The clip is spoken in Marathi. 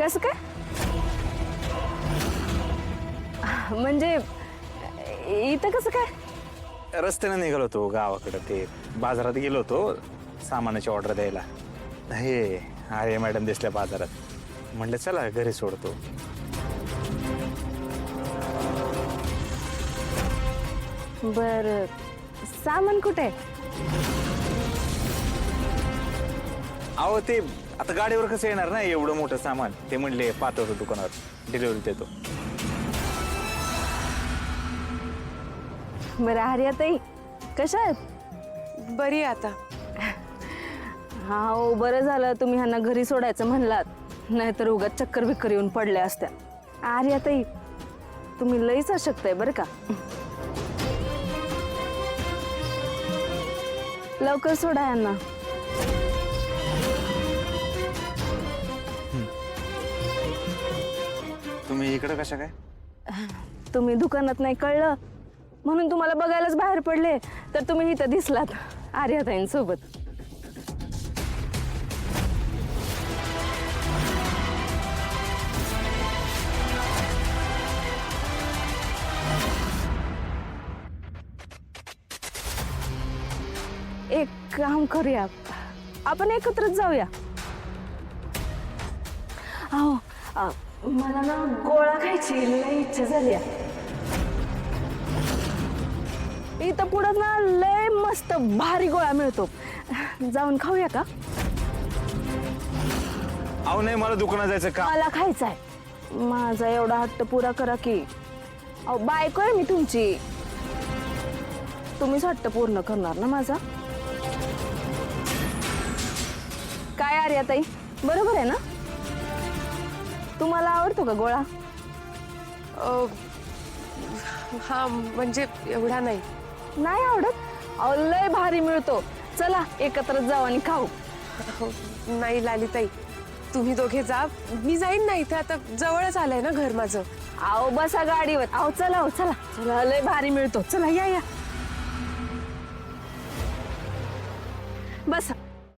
कसं काय? म्हणजे इथं कसं काय? रस्त्याने निघालो होतो गावाकडे, ते बाजारात गेलो होतो सामानाची ऑर्डर द्यायला. हे आर्य मॅडम दिसल्या बाजारात, म्हणलं चला घरी सोडतो. बर, सामान कुठे? अहो ते आता गाडीवर कसं येणार ना एवढं मोठं सामान. ते म्हणले पाठवतो दुकानावर, डिलिव्हरी देतो. बरं आर्याताई कशा आहेत? बरी आता. हा हो, बरं झालं तुम्ही ह्यांना घरी सोडायचं म्हणलात, नाहीतर उगाच चक्कर बिक्कर येऊन पडल्या असत्या. आर्याताई तुम्ही लईच अशक्त आहे बरं का. लवकर सोडा यांना. तुम्ही इकडे कशा काय? तुम्ही दुकानात नाही कळलं म्हणून तुम्हाला बघायलाच बाहेर पडले, तर तुम्ही इथं दिसलात आर्याताईंसोबत. एक काम करूया, आपण एकत्रच जाऊया. अहो मला ना गोळा खायची लई इच्छा झाली. इथं पुढं ना लय मस्त भारी गोळा मिळतो, जाऊन खाऊया का? अहो नाही, मला दुकानात जायचं का. मला खायचंय. माझा एवढा हट्ट पुरा करा की. अहो बायको आहे मी तुमची, तुम्हीच हट्ट पूर्ण करणार ना माझा. काय आर्याताई, बरोबर आहे ना? तुम्हाला आवडतो का गोळा? हा म्हणजे एवढा नाही. नाही आवडत? अहो लय भारी मिळतो, चला एकत्र जाऊ आणि खाऊ. नाही लालिताई, तुम्ही दोघे जा, मी जाईन ना. इथे आता जवळच आलंय ना घर माझं. अहो बसा गाडीवर. अहो चला, हो चला चला, लय भारी मिळतो. चला या या, बसा.